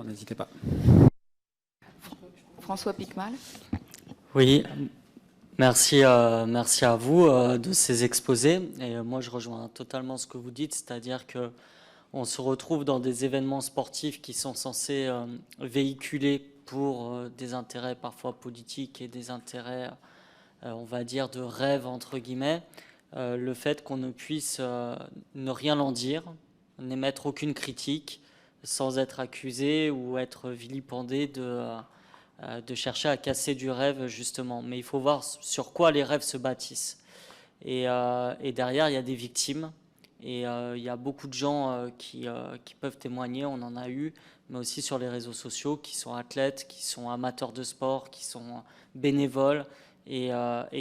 N'hésitez pas. François Piquemal. Oui, merci à vous de ces exposés. Et moi, je rejoins totalement ce que vous dites, c'est-à-dire que on se retrouve dans des événements sportifs qui sont censés véhiculer pour des intérêts parfois politiques et des intérêts, on va dire, de rêve, entre guillemets, le fait qu'on ne puisse ne rien en dire, n'émettre aucune critique, sans être accusé ou être vilipendé de chercher à casser du rêve, justement. Mais il faut voir sur quoi les rêves se bâtissent. Et derrière, il y a des victimes. Et il y a beaucoup de gens qui peuvent témoigner, on en a eu, mais aussi sur les réseaux sociaux, qui sont athlètes, qui sont amateurs de sport, qui sont bénévoles et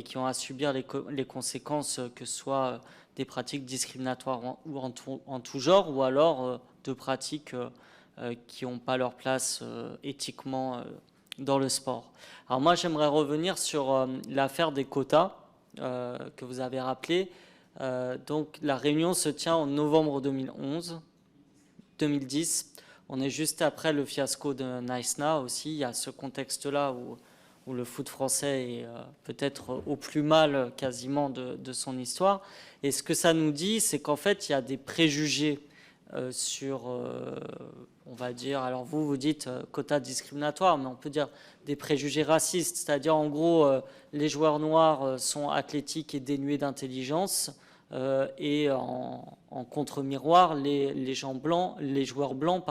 qui ont à subir les conséquences, que ce soit des pratiques discriminatoires ou en tout genre, ou alors de pratiques qui n'ont pas leur place éthiquement dans le sport. Alors moi, j'aimerais revenir sur l'affaire des quotas que vous avez rappelé. Donc la réunion se tient en novembre 2010. On est juste après le fiasco de Naïsna aussi. Il y a ce contexte-là où le foot français est peut-être au plus mal quasiment de son histoire. Et ce que ça nous dit, c'est qu'en fait, il y a des préjugés sur, on va dire, alors vous dites quota discriminatoire, mais on peut dire des préjugés racistes, c'est-à-dire en gros, les joueurs noirs sont athlétiques et dénués d'intelligence, et en contre-miroir, les joueurs blancs,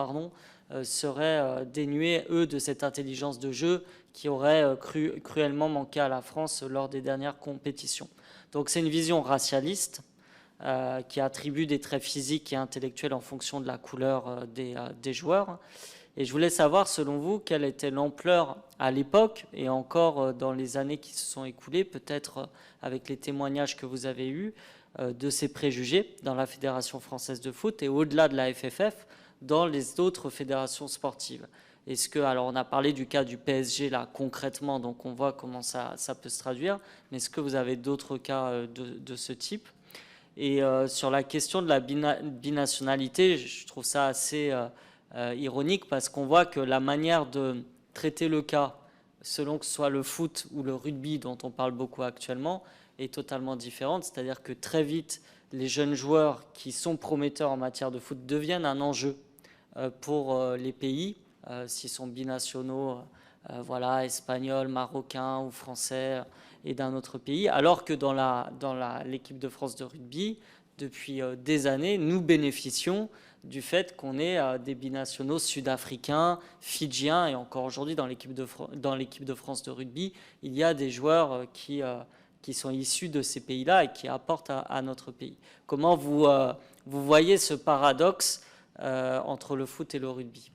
seraient dénués, eux, de cette intelligence de jeu qui aurait cruellement manqué à la France lors des dernières compétitions. Donc c'est une vision racialiste qui attribue des traits physiques et intellectuels en fonction de la couleur des joueurs. Et je voulais savoir, selon vous, quelle était l'ampleur à l'époque et encore dans les années qui se sont écoulées, peut-être avec les témoignages que vous avez eus, de ces préjugés dans la Fédération française de foot et au-delà de la FFF, dans les autres fédérations sportives. Est-ce que, alors on a parlé du cas du PSG là concrètement, donc on voit comment ça peut se traduire, mais est-ce que vous avez d'autres cas de ce type ? Et sur la question de la binationalité, je trouve ça assez ironique parce qu'on voit que la manière de traiter le cas, selon que ce soit le foot ou le rugby dont on parle beaucoup actuellement, est totalement différente. C'est-à-dire que très vite, les jeunes joueurs qui sont prometteurs en matière de foot deviennent un enjeu pour les pays, s'ils sont binationaux, voilà, espagnols, marocains ou français et d'un autre pays, alors que dans l'équipe de France de rugby, depuis des années, nous bénéficions du fait qu'on ait des binationaux sud-africains, fidjiens, et encore aujourd'hui dans l'équipe de France de rugby, il y a des joueurs qui sont issus de ces pays-là et qui apportent à notre pays. Comment vous voyez ce paradoxe entre le foot et le rugby ?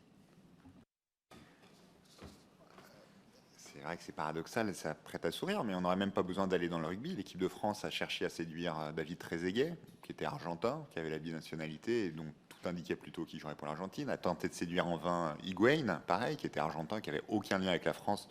C'est vrai que c'est paradoxal et ça prête à sourire, mais on n'aurait même pas besoin d'aller dans le rugby. L'équipe de France a cherché à séduire David Trezeguet, qui était argentin, qui avait la binationalité et dont tout indiquait plutôt qu'il jouerait pour l'Argentine. A tenté de séduire en vain Higuaín, pareil, qui était argentin, qui avait aucun lien avec la France.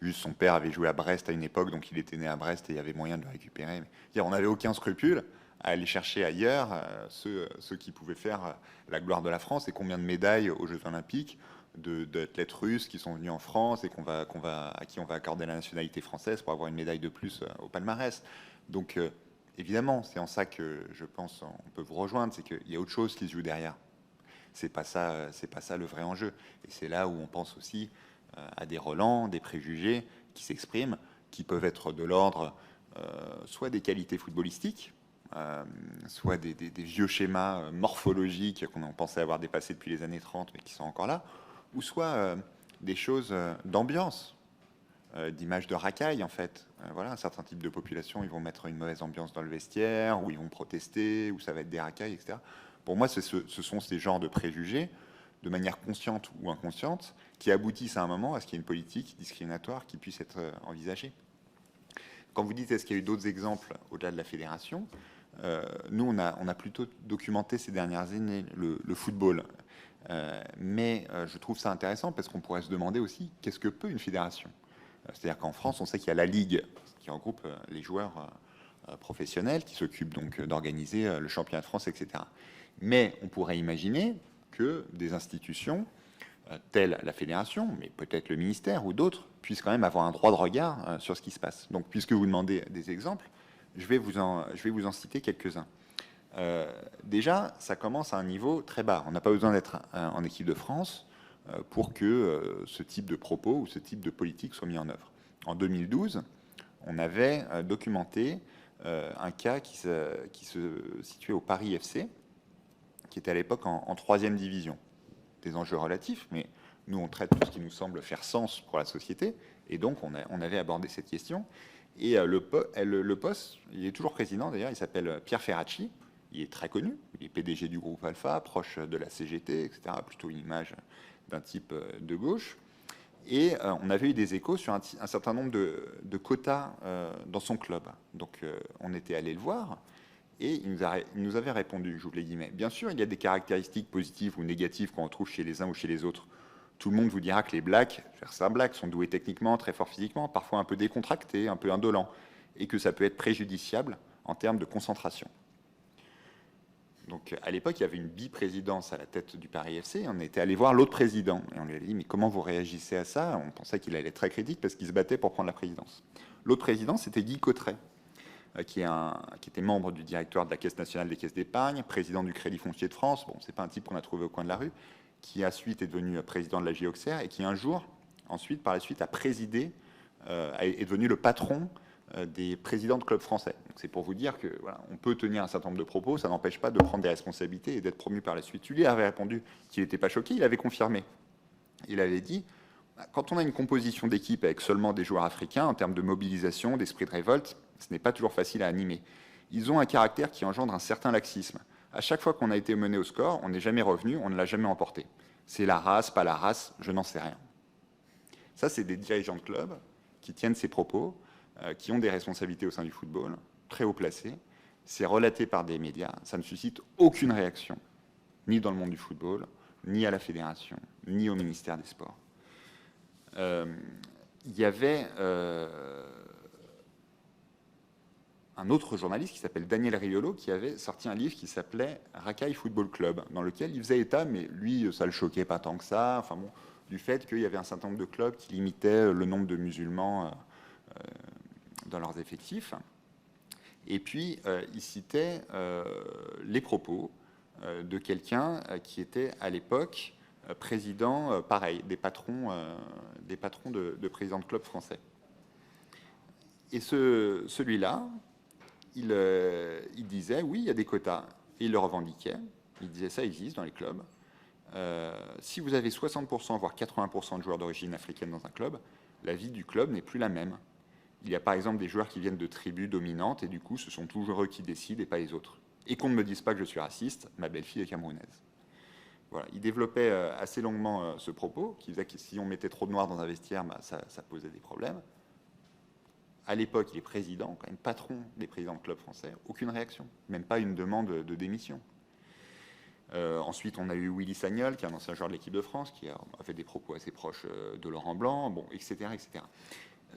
Juste son père avait joué à Brest à une époque, donc il était né à Brest et il y avait moyen de le récupérer. Mais, on n'avait aucun scrupule à aller chercher ailleurs ceux qui pouvaient faire la gloire de la France. Et combien de médailles aux Jeux Olympiques d'athlètes russes qui sont venus en France et à qui on va accorder la nationalité française pour avoir une médaille de plus au palmarès. Donc évidemment, c'est en ça que je pense on peut vous rejoindre, c'est qu'il y a autre chose qui se joue derrière. C'est pas ça le vrai enjeu. Et c'est là où on pense aussi à des relents, des préjugés qui s'expriment, qui peuvent être de l'ordre soit des qualités footballistiques, soit des vieux schémas morphologiques qu'on pensait avoir dépassés depuis les années 30 mais qui sont encore là, ou soit des choses d'ambiance, d'image de racaille en fait. Voilà, un certain type de population, ils vont mettre une mauvaise ambiance dans le vestiaire, ou ils vont protester, ou ça va être des racailles, etc. Pour moi, ce sont ces genres de préjugés, de manière consciente ou inconsciente, qui aboutissent à un moment à ce qu'il y ait une politique discriminatoire qui puisse être envisagée. Quand vous dites est-ce qu'il y a eu d'autres exemples au-delà de la fédération, nous on a plutôt documenté ces dernières années le football. Mais je trouve ça intéressant parce qu'on pourrait se demander aussi qu'est-ce que peut une fédération. C'est-à-dire qu'en France, on sait qu'il y a la Ligue qui regroupe les joueurs professionnels qui s'occupent donc d'organiser le championnat de France, etc. Mais on pourrait imaginer que des institutions telle la fédération, mais peut-être le ministère ou d'autres, puissent quand même avoir un droit de regard sur ce qui se passe. Donc, puisque vous demandez des exemples, je vais vous en citer quelques-uns. Déjà, ça commence à un niveau très bas. On n'a pas besoin d'être en équipe de France pour que ce type de propos ou ce type de politique soit mis en œuvre. En 2012, on avait documenté un cas qui se situait au Paris FC, qui était à l'époque en 3e division. Des enjeux relatifs, mais nous, on traite tout ce qui nous semble faire sens pour la société, et donc on avait abordé cette question. Et le poste, il est toujours président d'ailleurs, il s'appelle Pierre Ferracci, il est très connu, il est PDG du groupe Alpha, proche de la CGT, etc., plutôt une image d'un type de gauche. Et on avait eu des échos sur un certain nombre de quotas dans son club. Donc on était allé le voir, et il nous avait répondu, j'ouvre les guillemets, bien sûr, il y a des caractéristiques positives ou négatives qu'on retrouve chez les uns ou chez les autres. Tout le monde vous dira que les blacks, certains blacks sont doués techniquement, très forts physiquement, parfois un peu décontractés, un peu indolents, et que ça peut être préjudiciable en termes de concentration. Donc à l'époque, il y avait une biprésidence à la tête du Paris FC, et on était allé voir l'autre président, et on lui a dit, mais comment vous réagissez à ça? On pensait qu'il allait être très critique parce qu'il se battait pour prendre la présidence. L'autre président, c'était Guy Cotteret, qui était membre du directoire de la Caisse nationale des caisses d'épargne, président du Crédit foncier de France. Bon, c'est pas un type qu'on a trouvé au coin de la rue, qui ensuite est devenu président de la GIOXER et qui un jour, ensuite, par la suite, a présidé, est devenu le patron des présidents de clubs français. Donc c'est pour vous dire que voilà, on peut tenir un certain nombre de propos, ça n'empêche pas de prendre des responsabilités et d'être promu par la suite. Lui avait répondu qu'il n'était pas choqué, il avait confirmé. Il avait dit, quand on a une composition d'équipe avec seulement des joueurs africains, en termes de mobilisation, d'esprit de révolte, ce n'est pas toujours facile à animer. Ils ont un caractère qui engendre un certain laxisme. À chaque fois qu'on a été mené au score, on n'est jamais revenu, on ne l'a jamais emporté. C'est la race, pas la race, je n'en sais rien. Ça, c'est des dirigeants de club qui tiennent ces propos, qui ont des responsabilités au sein du football, très haut placés. C'est relaté par des médias, ça ne suscite aucune réaction, ni dans le monde du football, ni à la fédération, ni au ministère des Sports. Il y avait un autre journaliste qui s'appelle Daniel Riolo qui avait sorti un livre qui s'appelait Racaille Football Club, dans lequel il faisait état, mais lui, ça le choquait pas tant que ça, enfin bon, du fait qu'il y avait un certain nombre de clubs qui limitaient le nombre de musulmans dans leurs effectifs. Et puis, il citait les propos de quelqu'un qui était à l'époque président, pareil, des patrons de présidents de clubs français. Et celui-là, il disait, oui, il y a des quotas. Et il le revendiquait. Il disait, ça existe dans les clubs. Si vous avez 60%, voire 80% de joueurs d'origine africaine dans un club, la vie du club n'est plus la même. Il y a par exemple des joueurs qui viennent de tribus dominantes, et du coup, ce sont toujours eux qui décident et pas les autres. Et qu'on ne me dise pas que je suis raciste, ma belle-fille est camerounaise. Voilà. Il développait assez longuement ce propos, qui disait que si on mettait trop de noirs dans un vestiaire, bah, ça posait des problèmes. À l'époque, il est président, quand même patron des présidents de clubs français, aucune réaction, même pas une demande de démission. Ensuite, on a eu Willy Sagnol, qui est un ancien joueur de l'équipe de France, qui a fait des propos assez proches de Laurent Blanc, bon, etc., etc.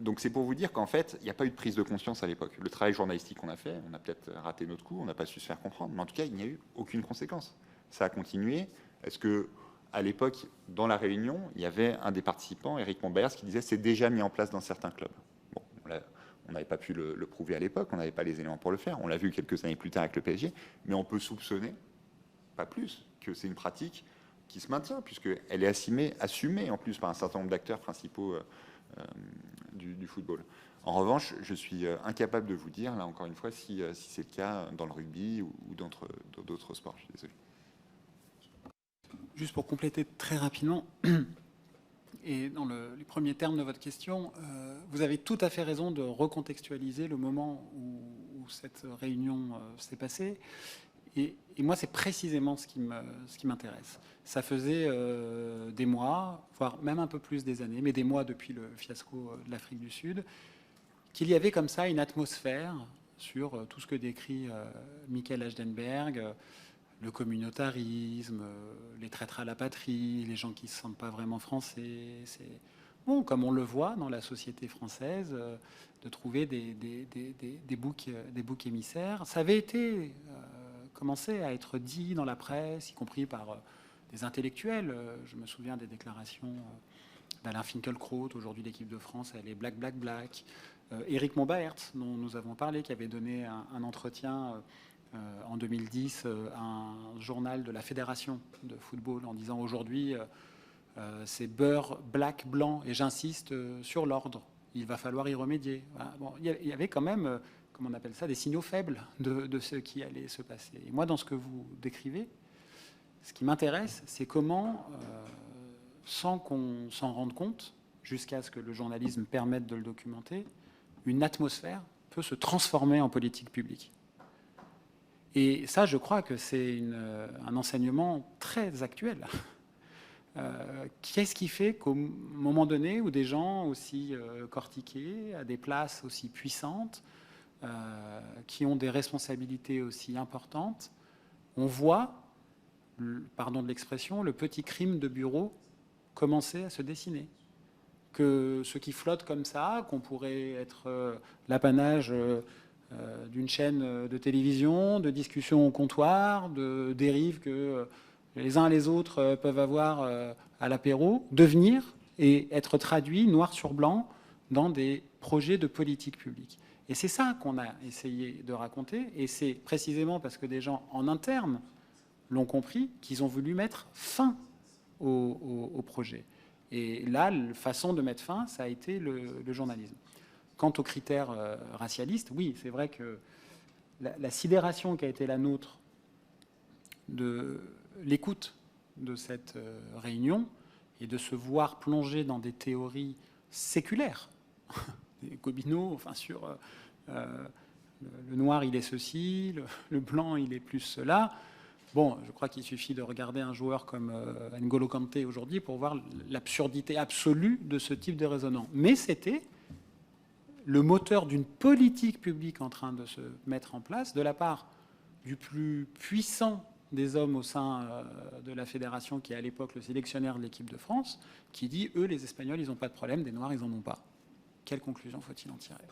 Donc c'est pour vous dire qu'en fait, il n'y a pas eu de prise de conscience à l'époque. Le travail journalistique qu'on a fait, on a peut-être raté notre coup, on n'a pas su se faire comprendre, mais en tout cas, il n'y a eu aucune conséquence. Ça a continué. Est-ce que à l'époque, dans la réunion, il y avait un des participants, Éric Montbers, qui disait c'est déjà mis en place dans certains clubs. Bon, on n'avait pas pu le prouver à l'époque, on n'avait pas les éléments pour le faire. On l'a vu quelques années plus tard avec le PSG, mais on peut soupçonner, pas plus, que c'est une pratique qui se maintient, puisqu'elle est assumée en plus par un certain nombre d'acteurs principaux du football. En revanche, je suis incapable de vous dire, là encore une fois, si c'est le cas dans le rugby ou dans d'autres sports. Je suis désolé. Juste pour compléter très rapidement, et dans les premiers termes de votre question, vous avez tout à fait raison de recontextualiser le moment où cette réunion s'est passée. Et moi, c'est précisément ce qui m'intéresse. Ça faisait des mois, voire même un peu plus des années, mais des mois depuis le fiasco de l'Afrique du Sud, qu'il y avait comme ça une atmosphère sur tout ce que décrit Michael Hajdenberg, le communautarisme, les traîtres à la patrie, les gens qui ne se sentent pas vraiment français. C'est bon, comme on le voit dans la société française, de trouver des boucs émissaires. Ça avait été commencé à être dit dans la presse, y compris par des intellectuels. Je me souviens des déclarations d'Alain Finkielkraut, aujourd'hui l'équipe de France, elle est black, black, black. Éric Monbaert, dont nous avons parlé, qui avait donné un entretien en 2010 à un journal de la Fédération de football en disant aujourd'hui c'est beurre, black, blanc, et j'insiste sur l'ordre. Il va falloir y remédier. Voilà. Bon, il y avait quand même, comment on appelle ça, des signaux faibles de ce qui allait se passer. Et moi, dans ce que vous décrivez, ce qui m'intéresse, c'est comment, sans qu'on s'en rende compte, jusqu'à ce que le journalisme permette de le documenter, une atmosphère peut se transformer en politique publique. Et ça, je crois que c'est un enseignement très actuel. Qu'est-ce qui fait qu'au moment donné, où des gens aussi cortiqués, à des places aussi puissantes, qui ont des responsabilités aussi importantes, on voit, pardon de l'expression, le petit crime de bureau commencer à se dessiner? Que ce qui flotte comme ça, qu'on pourrait être l'apanage d'une chaîne de télévision, de discussions au comptoir, de dérives que les uns et les autres peuvent avoir à l'apéro, devenir et être traduit noir sur blanc dans des projets de politique publique. Et c'est ça qu'on a essayé de raconter, et c'est précisément parce que des gens en interne l'ont compris qu'ils ont voulu mettre fin au projet. Et là, la façon de mettre fin, ça a été le journalisme. Quant aux critères racialistes, oui, c'est vrai que la sidération qui a été la nôtre de l'écoute de cette réunion et de se voir plonger dans des théories séculaires, des Gobineau, enfin sur le noir il est ceci, le blanc il est plus cela. Bon, je crois qu'il suffit de regarder un joueur comme N'Golo Kanté aujourd'hui pour voir l'absurdité absolue de ce type de raisonnement. Mais c'était le moteur d'une politique publique en train de se mettre en place de la part du plus puissant des hommes au sein de la fédération, qui est à l'époque le sélectionneur de l'équipe de France, qui dit, eux, les Espagnols, ils n'ont pas de problème, des Noirs, ils n'en ont pas. Quelle conclusion faut-il en tirer ?